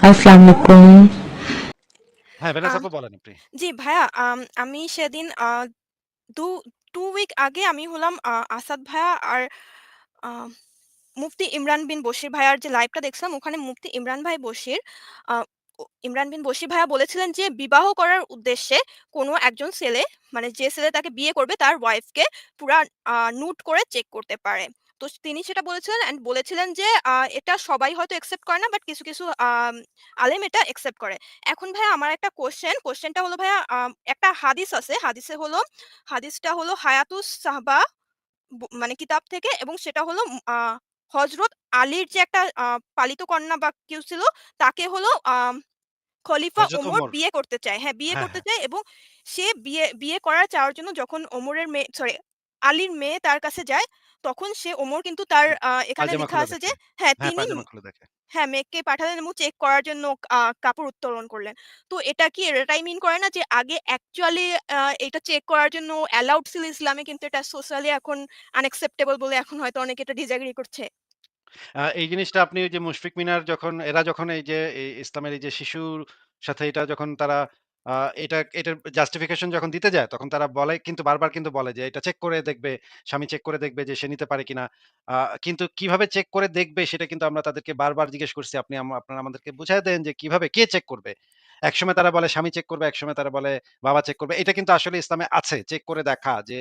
আসসালামু আলাইকুম। হ্যাঁ, ভেনাস আম আপু বলেন আপনি। জি ভাইয়া, আমি সেদিন দু 2 উইক আগে আমি হলাম আসাদ ভাইয়া আর আ মুফতি ইমরান বিন বশির ভাইয়ার যে লাইভটা দেখছিলাম, ওখানে মুফতি ইমরান ভাই বশির আ ইমরান বিন বশির ভাইয়া বলেছিলেন যে বিবাহ করার উদ্দেশ্যে কোনো একজন ছেলে, মানে যে ছেলে তাকে বিয়ে করবে তার ওয়াইফকে পুরা নুড করে চেক করতে পারে। তো তিনি সেটা বলেছিলেন অ্যান্ড বলেছিলেন যে এটা সবাই হয়তো একসেপ্ট করে না, বাট কিছু, কিছু আলেম এটা একসেপ্ট করে। এখন ভাইয়া আমার একটা কোয়েশ্চেনটা হলো ভাইয়া, একটা হাদিস আছে। হাদিসটা হলো হায়াতুস সাহবা মানে কিতাব থেকে, এবং সেটা হলো হযরত আলীর যে একটা পালিত কন্যা বা কেউ ছিল, তাকে হলো খলিফা হযরত ওমর ওমর। বিয়ে করতে চায়। হ্যাঁ, বিয়ে হ্যাঁ, করতে হ্যাঁ। চায়, এবং সে বিয়ে করার চাওয়ার জন্য যখন আলীর মেয়ে তার কাছে যায়, তখন ওমর কিন্তু তার এখানে পায়জামা লিখা খুলে আছে যে দেখে। হ্যাঁ, হ্যাঁ, তিনি পায়জামা খুলে দেখে। হ্যাঁ, মেঘকে পাঠালেন এবং চেক করার জন্য কাপড় উত্তোলন করলেন। তো এটা কি এটাই মিন করে না যে আগে অ্যাকচুয়ালি এটা চেক করার জন্য অ্যালাউড ছিল ইসলামে, কিন্তু এটা সোশ্যালি এখন আনএক্সেপ্টেবল বলে এখন হয়তো অনেকে এটা ডিসএগ্রি করছে? এই জিনিসটা আপনি ওই যে মুশফিক মিনার যখন এরা যখন এই যে ইসলামের এই যে শিশুর সাথে এটা যখন তারা আ এটার জাস্টিফিকেশন যখন দিতে যায়, তখন তারা বলে কিন্তু বারবার কিন্তু বলে যে এটা চেক করে দেখবে, স্বামী চেক করে দেখবে যে সে নিতে পারে কিনা। আ কিন্তু কিভাবে চেক করে দেখবে সেটা কিন্তু আমরা তাদেরকে বারবার জিজ্ঞেস করছি। আপনারা আমাদেরকে বুঝায় দেন যে কিভাবে কে চেক করবে? একসময় তারা বলে স্বামী চেক করবে, একসময় তারা বলে বাবা চেক করবে। এটা কিন্তু আসলে ইসলামে আছে চেক করে দেখা যে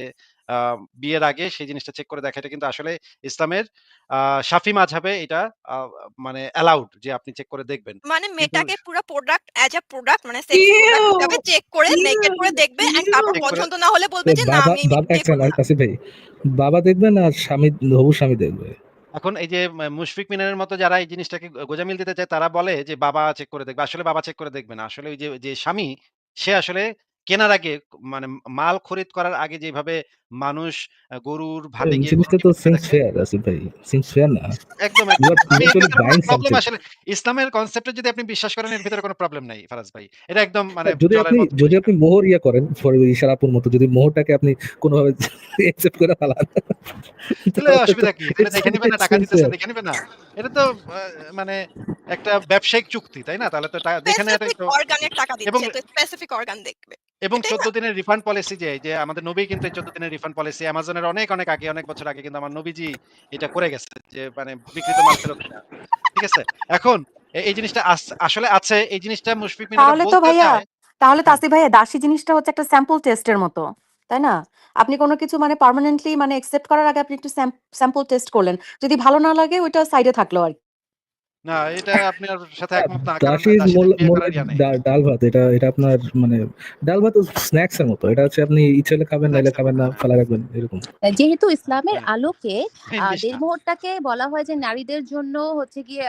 আ বিয়ের আগে সেই জিনিসটা চেক করে দেখা। এটা কিন্তু আসলে ইসলামের আ শাফি মাযহাবে এটা আ মানে অ্যালাউড যে আপনি চেক করে দেখবেন। মানে কিন্তু মেয়েটাকে পুরা প্রোডাক্ট অ্যাজ আ প্রোডাক্ট, মানে সেক্স প্রোডাক্ট ইউ! হিসাবে চেক করে নেকেড করে দেখবে, অ্যান্ড তারপর চেক করে পছন্দ না হলে তো বলবে যে না বাবা আমি বাবা বিয়ে এক করব সেকেন্ড না। আসিফ ভাই, বাবা দেখবে না স্বামী, হবু স্বামী দেখবে? এখন এই যে মুশফিক মিনারের মতো যারা এই জিনিসটাকে গোঁজামিল দিতে চায় তারা বলে যে বাবা চেক করে দেখবে। আসলে বাবা চেক করে দেখবে না। আসলে ওই যে স্বামী সে আসলে কেনার আগে মানে মাল খরিদ করার আগে যেভাবে মানুষ গরুর ভাতে গিয়ে জিনিসটা গরুকে তো ঢুকে সিমস দেখে ফেয়ার আসিফ ভাই, সিমস ফেয়ার না? একদম, ইউ একদম। আর আমি এর ইভেন্চুয়ালি ভেতরে কোন বাইং প্রবলেম সামথিং। আসলে ইসলামের কনসেপ্টে যদি আপনি বিশ্বাস করেন এর ভিতরে কোন প্রবলেম নাই ফারাজ ভাই। এটা একদম মানে যদি জলের আপনি মতো যদি পরিষ্কার। আপনি মোহর করেন ফর ইশারাপুর মতো, যদি মোহরটাকে আপনি কোনোভাবে একসেপ্ট করে ফেলান, তাহলে তাহলে তো অসুবিধা কি? তাহলে দেখে নিবে না, টাকা সিমস দিতেছে ফেয়ার। দেখে নিবে না? এটা তো আ মানে একটা ব্যবসায়িক চুক্তি, তাই না? তাহলে তো দেখে নেওয়াটাই স্পেসিফিক তো অর্গানের টাকা এবং দিচ্ছে, তো স্পেসিফিক অর্গান দেখবে। এবং এটাই ১৪ না? দিনের রিফান্ড পলিসি যে আমাদের নবী কিন্তু এই ১৪ দিনের রিফান্ড পলিসি Amazon এর অনেক আগে, অনেক বছর আগে কিন্তু আমার নবীজি এটা করে গেছে। যে মানে বিক্রিত মাল ফেরত নেয়া। ঠিক আছে? এখন এই জিনিসটা আসলে আছে। এই জিনিসটা মুশফিক মিনারা তাহলে তো বলতে ভাইয়া, চায়। তাহলে তো হ্যাঁ। আসিফ ভাইয়া দাসী জিনিসটা হচ্ছে একটা স্যাম্পল টেস্টের মতো। তাই না? আপনি কোন কিছু মানে পার্মানেন্টলি মানে একসেপ্ট করার আগে আপনি একটু স্যাম্পল টেস্ট করলেন। যদি ভালো না লাগে ওইটা সাইডে থাকলো আরকি। না, এটা আপনার সাথে না, একমত না। কারণ দাসী দাসীদের বিয়ে মোর করার লাইক ইয়া নেই। ডাল ভাত। এটা এটা আপনার মানে ডাল ভাত স্ন্যাক্স এর মতো। এটা হচ্ছে আপনি ইচ্ছে হলে খাবেন, নাইলে স্ন্যাকস এর খাবেন মতো, না, হ্যাঁ। ফেলা রাখবেন এরকম। যেহেতু হ্যাঁ, ইসলামের মানে আলোকে ইংলিশ না। দেড়মোহরটাকে বলা হয় যে নারীদের জন্য হচ্ছে গিয়ে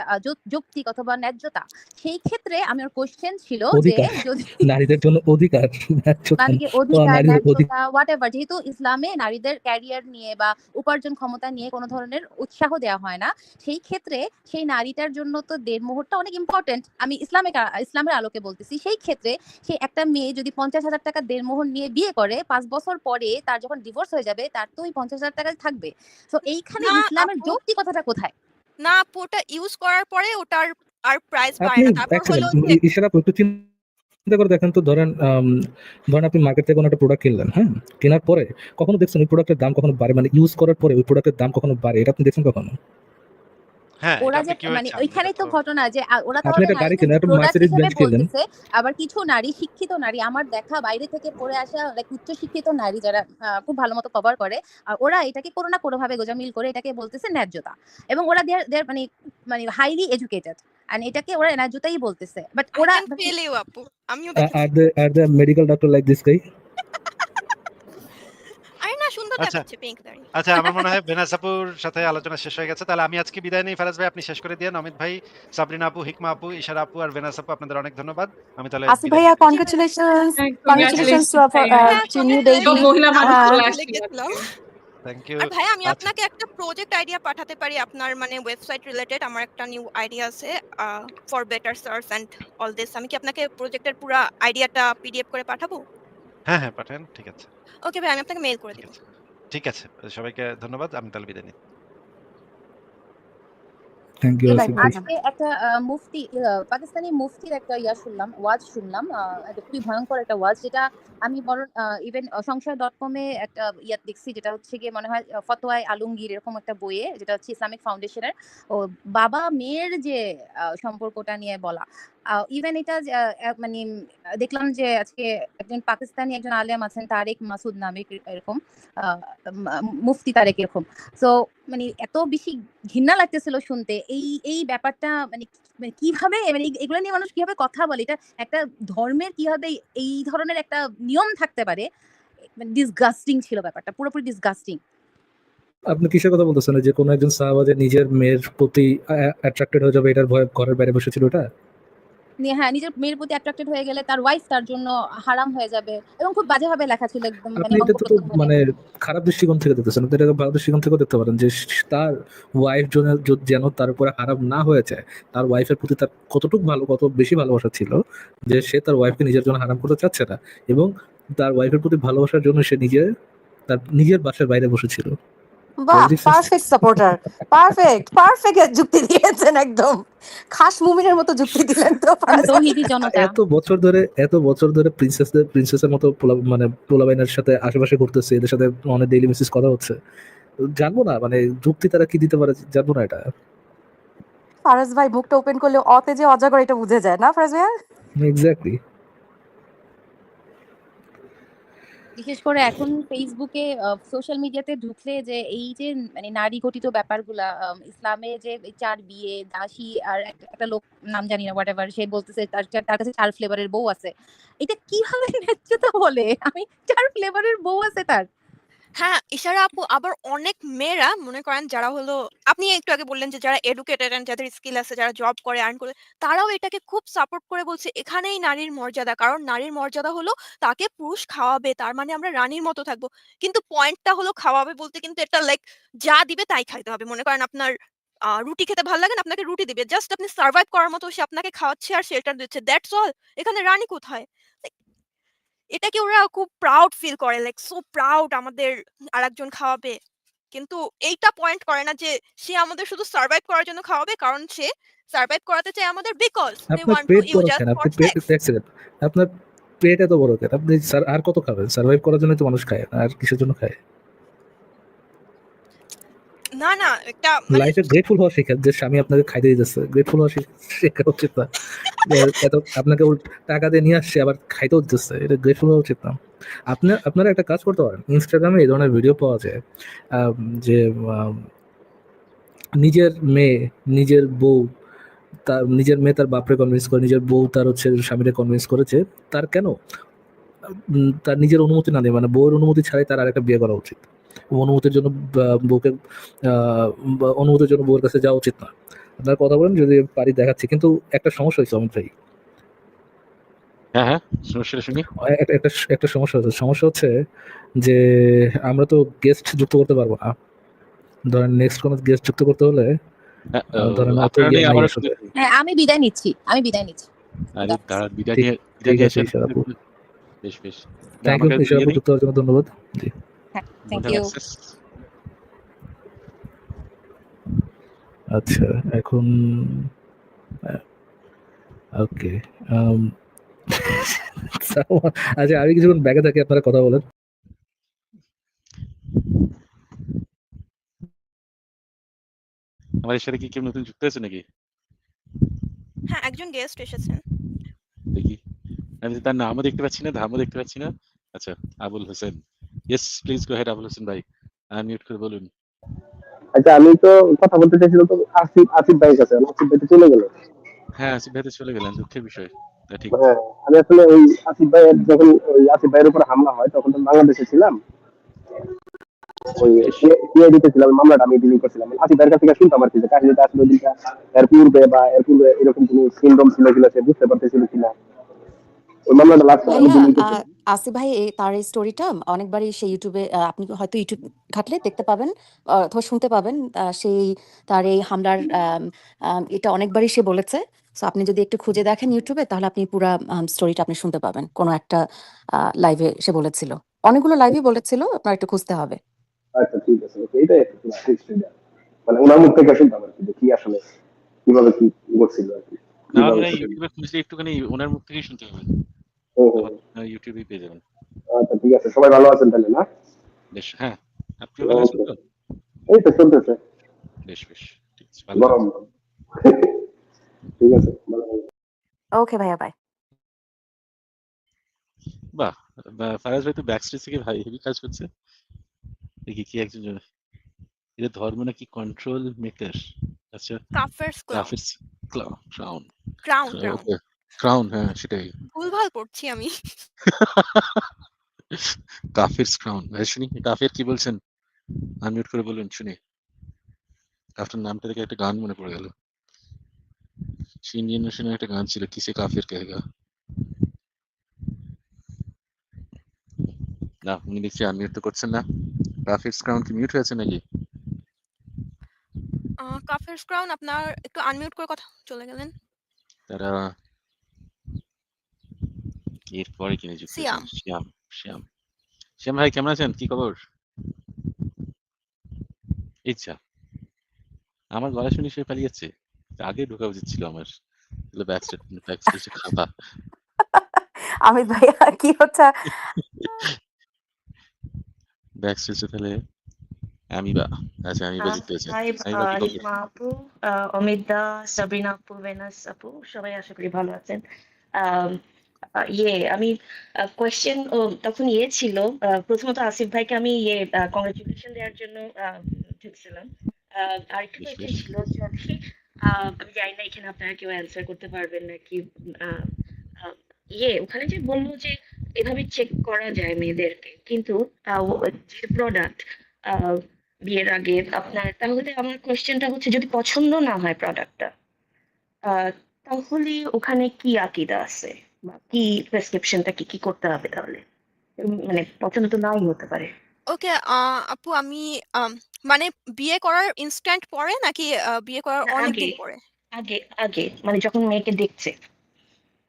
যৌক্তিক অথবা ন্যায্যতা, সেই ক্ষেত্রে আমার কোশ্চেন ছিল যে অধিকার, যদি নারীদের জন্য অধিকার, ন্যায্যতা মানে না। কি অধিকার, নারীদের অধিকার। ন্যায্যতা, হোয়াটএভার, যেহেতু ইসলামে নারীদের ক্যারিয়ার নিয়ে বা উপার্জন ক্ষমতা নিয়ে কোনো ধরনের উৎসাহ দেওয়া হয় না, সেই ক্ষেত্রে সেই নারীটার জন্য তো দেড়মোহরটা অনেক ইম্পর্টেন্ট। আমি ইসলামের আলোকে বলতেছি। সেই ক্ষেত্রে সে একটা মেয়ে যদি ৫০,০০০ টাকা দেড়মোহর নিয়ে বিয়ে করে, ৫ বছর পরে তার যখন ডিভোর্স হয়ে যাবে, তার তো ওই ৫০,০০০ টাকা থাকবে। তো এইখানে না ইসলামের আপু, যৌক্তিকতাটা কোথায়? না আপু, ওটা ইউজ করার পরে ওটার আর প্রাইস বাড়ে আপনি না। তারপর এক হলো সেকেন্ড যে ইশারা আপু, একটু চিন্তা করে দেখেন তো। ধরেন ধরেন আপনি মার্কেট থেকে কোনো একটা প্রোডাক্ট কিনলেন, হ্যাঁ? কেনার পরে কখনো দেখছেন ওই প্রোডাক্টের দাম কখনো বাড়ে? মানে ইউজ করার পরে ওই প্রোডাক্টের দাম কখনো বাড়ে? এটা আপনি দেখছেন কখনো? হ্যাঁ, এটা ওরা যে আপনি কিভাবে মানে চান? এটা ওইখানেই তো তো ঘটনা যে ওরা আপনি তাহলে একটা গাড়ি নারীদের কিনলেন, একটা প্রোডাক্ট মার্সিডিজ হিসেবে বেঞ্চ কিনলেন। বলতেছে। আবার কিছু নারী, শিক্ষিত নারী, আমার দেখা বাইরে থেকে পড়ে আসা লাইক উচ্চ শিক্ষিত নারী যারা খুব ভালো মতো কভার করে, ওরা এটাকে কোনো না কোনোভাবে গোঁজামিল করে এটাকে বলতেছে ন্যায্যতা। এবং ওরা দেয়ার মানে মানে হাইলি এডুকেটেড, এন্ড এটাকে ওরা ন্যায্যতাই বলতেছে, বাট আই ওরা ক্যান ফিল ইউ আপু। আমিও দেখেছি। Are the medical doctor like this guy? আরে না, সুন্দর আচ্ছা, দেখাচ্ছে পিঙ্ক দাড়ি। আচ্ছা, আমার মনে হয় ভেনাস আপুর সাথে আলোচনা শেষ হয়ে গেছে। তাহলে আমি আজকে বিদায় নেই। ফারাজ ভাই আপনি শেষ করে দিয়েন। অমিত ভাই, সাবরিনা আপু, হিকমা আপু, ইশারা আপু আর ভেনাস আপু আপনাদের অনেক ধন্যবাদ। আমি তাহলে আসিফ বিদায় ভাইয়া নিচ্ছি। জি ভাইয়া। Congratulations, congratulations thank to you. হ্যাঁ, to new thank baby. You. Congratulations thank ভাইয়া, ইউ। আমি আ একটু ভুলে গেছিলাম। Thank you. আর ভাইয়া, আমি আচ্ছা, আপনাকে একটা প্রজেক্ট আইডিয়া পাঠাতে পারি। আপনার মানে ওয়েবসাইট রিলেটেড আমার একটা নিউ আইডিয়া আছে, for better search and all this. আমি কি আপনাকে প্রজেক্টের পুরা আইডিয়াটা পিডিএফ করে পাঠাবো? হ্যাঁ, হ্যাঁ, পাঠান। ঠিক আছে, ওকে ভাই, আমি আপনাকে মেইল করে ঠিক দিব। আছে। ঠিক আছে। সবাইকে ধন্যবাদ। আমি তাহলে বিদায় নিচ্ছি। Thank you Good Asif night, ভাই। madam. আজকে একটা মুফতি পাকিস্তানি মুফতির একটা শুনলাম, ওয়াজ শুনলাম, একটা খুবই ভয়ঙ্কর একটা ওয়াজ, যেটা আমি বরং ইভেন সংশয়.com-এ একটা দেখছি, যেটা হচ্ছে গিয়ে মনে হয় ফতোয়ায়ে আলমগীর এরকম একটা বইয়ে, যেটা হচ্ছে ইসলামিক ফাউন্ডেশনের ও বাবা মেয়ের যে সম্পর্কটা নিয়ে বলা। ইভেন এটা মানে দেখলাম যে আজকে একজন পাকিস্তানি একজন আলেম আছেন, তারেক মাসুদ নামে এরকম, মুফতি তারেক এরকম। সো মানে এত বেশি ঘৃণা লাগতেছিল শুনতে এই ব্যাপারটা, মানে মানে কিভাবে, মানে এগুলো নিয়ে মানুষ কিভাবে কথা বলে, এটা একটা ধর্মের কিভাবে এই ধরনের একটা নিয়ম থাকতে পারে, মানে ডিসগাস্টিং ছিল ব্যাপারটা, পুরোপুরি ডিসগাস্টিং। আপনি কিসের কথা বলতেছেন? যে কোনো একজন সাহাবা যে নিজের মেয়ের প্রতি অ্যাট্রাক্টেড হয়ে যাবে এটার ভয়ে ঘরের বাইরে বসেছিল ওটা? হ্যাঁ, নিজের মেয়ের প্রতি অ্যাট্রাক্টেড হয়ে গেলে তার ওয়াইফ তার জন্য হারাম হয়ে যাবে, এবং খুব বাজেভাবে লেখা ছিল, একদম মানে আপনি এটা তো অঙ্গপ্রত্যঙ্গ মানে নিয়ে। খারাপ দৃষ্টিকোণ থেকে দেখতেছেন, আপনি এটাকে ভালো দৃষ্টিকোণ থেকেও দেখতে পারেন যে তার ওয়াইফ যেন তার উপরে হারাম না হয়ে যায়। তার ওয়াইফের প্রতি তার কত বেশি ভালোবাসা ছিল যে সে তার ওয়াইফকে নিজের জন্য হারাম করতে চাচ্ছে না, এবং তার ওয়াইফের প্রতি ভালোবাসার জন্য সে তার নিজের বাসার বাইরে বসেছিল। বাহ, Very sensitive. Perfect supporter, perfect যুক্তি দিয়েছেন, একদম খাস মুমিনের মতো যুক্তি দিলেন তো আমি ফারাজ ভাই। তৌহিদি জনতা। এত বছর ধরে প্রিন্সেসের মতো পোলাবাইনের সাথে আশেপাশে ঘুরতেছে, এদের সাথে অনেক ডেইলি মেসেজ কথা হচ্ছে, জানবো না মানে যুক্তি তারা কি দিতে পারে, জানবো না এটা। ফারাজ ভাই মুখটা ওপেন করলে অতে যে অজাগর এটা বুঝে যায় না ফারাজ ভাইয়া? এক্স্যাক্টলি। বিশেষ করে এখন ফেসবুকে সোশ্যাল মিডিয়াতে ঢুকলে যে এই যে মানে নারী ঘটিত ব্যাপারগুলা, ইসলামে যে এই 4 বিয়ে, দাসী, আর একটা লোক নাম জানি না, হোয়াটএভার, সে বলতেছে তার কাছে 4 ফ্লেভারের বউ আছে। এটা কিভাবে ন্যায্যতা বলে? আমি 4 ফ্লেভারের বউ আছে তার। হ্যাঁ, ইশারা আপু, আবার অনেক মেয়েরা মনে করেন যারা হলো, আপনি একটু আগে বললেন যে যারা এডুকেটেড এন্ড যাদের স্কিল আছে, যারা জব করে, আর্ন করে, তারাও এটাকে খুব সাপোর্ট করে বলছে এখানেই নারীর মর্যাদা। কারণ নারীর মর্যাদা হলো তাকে পুরুষ খাওয়াবে। তার মানে আমরা রানীর মতো থাকবো। কিন্তু পয়েন্টটা হলো খাওয়াবে বলতে কিন্তু এটা লাইক যা দিবে তাই খাইতে হবে। মনে করেন আপনার রুটি খেতে ভাল লাগে না, আপনাকে রুটি দিবে। জাস্ট আপনি সারভাইভ করার মতো সে আপনাকে খাওয়াচ্ছে আর শেল্টার দিচ্ছে। That's all. এখানে রানী কোথায়? লাইক এটাকে ওরা খুব প্রাউড ফিল করে, লাইক সো প্রাউড আমাদের আরেকজন খাওয়াবে। কিন্তু এইটা পয়েন্ট করে না যে সে আমাদের শুধু সারভাইভ করার জন্য খাওয়াবে, কারণ সে সারভাইভ করাতে চায় আমাদের বিকজ দে আপনার ওয়ান্ট টু পেট ইউজ বড় আস কেন? ফর আপনি পেট সেক্স। এক সেকেন্ড, আপনার পেট এত বড় কেন? আপনি আর কত খাবেন? সার্ভাইভ করার জন্য তো মানুষ খায়, আর কিসের জন্য খায়? না, না, একটা মানে লাইফে গ্রেটফুল হওয়া শেখেন যে স্বামী আপনাকে খাইতে দিতেছে, গ্রেটফুল হওয়া শেখা উচিত না। এত আপনাকে টাকা দিয়ে নিয়ে আসছে আবার খাইতেও দিতেছে, এটা গ্রেটফুল হওয়া উচিত না। আপনারা একটা কাজ করতে পারেন, ইনস্টাগ্রামে এই ধরনের ভিডিও পাওয়া যায়, যে নিজের মেয়ে নিজের বউ নিজের মেয়ে তার বাপরে কনভিন্স করে, নিজের বউ তার স্বামীরে কনভিন্স করেছে তার কেন তার নিজের অনুমতি না নিয়ে, মানে বউয়ের অনুমতি ছাড়াই তার আরেকটা বিয়ে করা উচিত। অনুমতির জন্য বউকে অনুমতির জন্য বউয়ের কাছে যাওয়া উচিত না। আপনার কথা বলেন, যদি পারি দেখাচ্ছি, কিন্তু একটা সমস্যা হয়েছে অমিত ভাই। হ্যাঁ, সমস্যাটা শুনি। একটা সমস্যা হচ্ছে যে আমরা তো গেস্ট যুক্ত করতে পারবো না। ধরেন নেক্সট কোনো গেস্ট যুক্ত করতে হলে ধরেন অত আপনারা ইয়ে নাই আবার আসলে। হ্যাঁ, আমি বিদায় নিচ্ছি। আরে তারা বিদায় ঠিক নিয়ে ঠিক আছে আসার ঈশা আপু, বেশ থ্যাংক ইউ ঈশা আপু, যুক্ত হওয়ার জন্য ধন্যবাদ। জি থ্যাংক ইউ। আচ্ছা, এখন ওকে। আচ্ছা, আমি কিছুক্ষণ ব্যাগে থাকি, আপনারা কথা বলেন। আমাদের সাথে কি কেউ নতুন যুক্ত হয়েছে নাকি? হ্যাঁ, একজন গেস্ট এসেছেন। দেখি, আমি তার নামও দেখতে পাচ্ছি না, ধামও দেখতে পাচ্ছি না। আচ্ছা, Abul Hossain. Yes, please go head Abul Hossain ভাই, আনমিউট করে বলুন। আচ্ছা, আমি তো কথা বলতে চাইছিলাম তো আসিফ ভাইয়ের কাছে, আসিফ ভাই তো চলে গেল। হ্যাঁ, আসিফ ভাই তো চলে গেলেন, দুঃখের বিষয়। ঠিক। হ্যাঁ, আমি আসলে ওই আসিফ ভাইয়ের উপর হামলা হয় তখন তো বাংলাদেশে ছিলাম, ওই সিআইডিতে ছিলাম, মামলাটা আমি ডিলিট করছিলাম। আসিফ ভাইয়ের কাছ থেকে শুনতাম আর কি, যে কাহিনীটা আসলে ওইদিনটা এর পূর্বে এরকম কোনো সিনড্রোম ছিল কিনা, সে বুঝতে পারতেছিল কিনা, ওই মামলাটা লাস্ট আমি ভাইয়া, ডিলিট করছি। আসিফ ভাই তার এই স্টোরিটা অনেকবারই সেই ইউটিউবে, আপনি হয়তো ইউটিউব ঘাটলে দেখতে পাবেন, অথবা শুনতে পাবেন। সেই তার এই হামলার এটা অনেকবারই সে বলেছে। সো আপনি যদি একটু খুঁজে দেখেন ইউটিউবে, তাহলে আপনি পুরা স্টোরিটা আপনি শুনতে পাবেন। কোনো একটা লাইভে সে বলেছিল, অনেকগুলো লাইভে বলেছিল, আপনার একটু খুঁজতে হবে। আচ্ছা, ঠিক আছে, এটাই একটু মানে ওনার মুখ থেকে শুনতাম আর কি, যে কি আসলে কিভাবে কি করছিল আর কি, না কিভাবে ভাই সেটা। ইউটিউবে খুঁজলে একটুখানি ওনার মুখ থেকেই শুনতে হবে। ও, ইউটিউবেই পেয়ে যাবেন। আচ্ছা ঠিক আছে, সবাই ভালো আছেন তাহলে না? বেশ, হ্যাঁ, আপনিও ভালো আছেন ওকে, তো? এই তো চলতেছে, বেশ বেশ, ঠিক আছে, ভালো গরম। থাকবেন। ঠিক আছে, ভালো থাকবেন। ওকে ভাইয়া, বাই। বাহ, ফারাজ ভাই তো ব্যাকস্টেজ থেকে ভাই হেভি কাজ করছে। দেখি কি একজন এটা ধর্ম নাকি কন্ট্রোল মেকার। আচ্ছা, কাফেরস ক্লাউন। কাফির ক্রাউন, ক্রাউন, ক্রাউন। ওকে, ক্রাউন, হ্যাঁ সেটাই। ভুলভাল পড়ছি আমি। কাফির ক্রাউন ভাই, শুনি কাফির কি বলছেন, আনমিউট করে বলুন শুনি। আপনার নামটা থেকে একটা গান মনে পড়ে গেল, ইন্ডিয়ান ওশনের একটা গান ছিল, কিসে কাফির কহেগা। না উনি দেখছি আনমিউট তো করছেন না। কাফির ক্রাউন কি মিউট হয়েছে নাকি? কাফেরস ক্রাউন আপনার একটু আনমিউট করে কথা চলে গেলেন। তারা এরপরে কিনে যুক্ত হয়েছেন সিয়াম। শ্যাম। শ্যাম, শ্যাম ভাই কেমন আছেন, কি খবর? ইচ্ছা আমার গলা শুনে সে পালিয়ে যাচ্ছে, আগে ঢোকা উচিত ছিল আমার, ব্যাকস্টেজে খাওয়া। আমিত ভাইয়া কি হচ্ছে? ব্যাকস্টেজে তাহলে আমি বা, আচ্ছা আমি বা যুক্ত হয়েছে। হাই আমি বা কি খবর? লিমা আপু, অমিত দা, সাবিনা আপু, ভেনাস আপু, সবাই আশা করি ভালো আছেন। আম, আমি কোয়েশ্চেন তখন ছিল, প্রথমত আসিফ ভাইকে আমি কংগ্রেচুলেশন দেওয়ার জন্য ঢুকছিলাম। আরেকটা বেশ কোয়েশ্চেন বেশ, ছিল যদি আমি জানি না এখানে আপনারা কেউ অ্যান্সার করতে পারবেন নাকি। আহ, আহ, ওখানে যে বললো যে এভাবে চেক করা যায় মেয়েদেরকে, কিন্তু যে প্রোডাক্ট বিয়ের আগে আপনার, তাহলে আমার কোয়েশ্চেনটা হচ্ছে যদি পছন্দ না হয় প্রোডাক্টটা, তাহলে ওখানে কি আকিদা আছে বা কি প্রেসক্রিপশনটা কি কি করতে হবে তাহলে? মানে পছন্দ তো নাই হতে পারে। ওকে, আপু আমি মানে বিয়ে করার ইনস্ট্যান্ট পরে নাকি বিয়ে করার না, অনেক আগে দিন পরে? আগে আগে মানে যখন মেয়েকে দেখছে।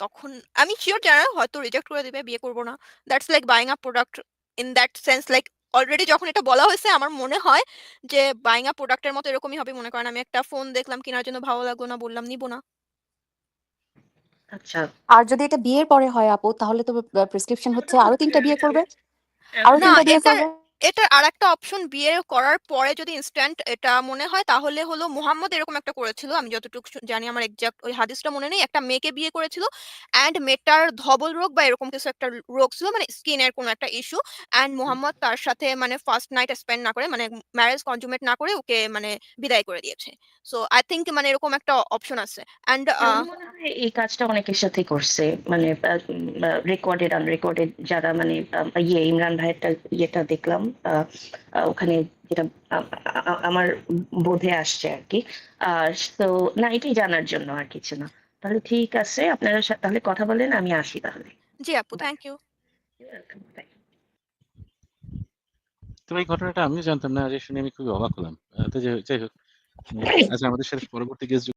তখন আমি শিওর জানা হয়তো রিজেক্ট করে দিবে, বিয়ে করব না। That's like buying a product in that sense, like already যখন এটা বলা হয়েছে আমার মনে হয় যে বাইং আ প্রোডাক্টের মতো এরকমই হবে। মনে করেন আমি একটা ফোন দেখলাম, কেনার জন্য ভালো লাগলো না, বললাম নিব না। আচ্ছা, আর যদি এটা বিয়ের পরে হয় আপু, তাহলে তো প্রেসক্রিপশন হচ্ছে আরো 3টা বিয়ে করবে, আরো না, 3টা বিয়ে এটার করবে। এটার আরেকটা অপশন, বিয়ে করার পরে যদি ইনস্ট্যান্ট এটা মনে হয়, তাহলে হলো মুহাম্মদ এরকম একটা করেছিল, আমি যতটুকু জানি, আমার এক্সাক্ট ওই হাদিসটা মনে নেই। একটা মেয়েকে বিয়ে করেছিল অ্যান্ড মেয়েটার ধবল রোগ বা এরকম কিছু একটা রোগ ছিল, মানে স্কিনের কোনো একটা ইস্যু। অ্যান্ড মুহাম্মদ তার সাথে মানে ফার্স্ট নাইট স্পেন্ড না করে, মানে ম্যারেজ কনজুমেট না করে ওকে মানে বিদায় করে দিয়েছে। সো আই থিঙ্ক মানে এরকম একটা অপশন আছে। অ্যান্ড আমার মনে হয় এই কাজটা অনেকের সাথে করছে, মানে রেকর্ডেড আনরেকর্ডেড যারা, মানে ইমরান ভাইয়েরটা দেখলাম, ওখানে যেটা আমার বোধে আসছে আর কি। তো না, এটাই জানার জন্য, আর কিছু না। তাহলে ঠিক আছে, আপনারা তাহলে কথা বলেন, আমি আসি তাহলে। জি আপু, থ্যাংক ইউ। তো এই ঘটনাটা আমিও জানতাম না, আজ শুনে আমি খুবই অবাক হলাম। তো যাই হোক, আচ্ছা আমাদের সাথে পরবর্তী গেস্ট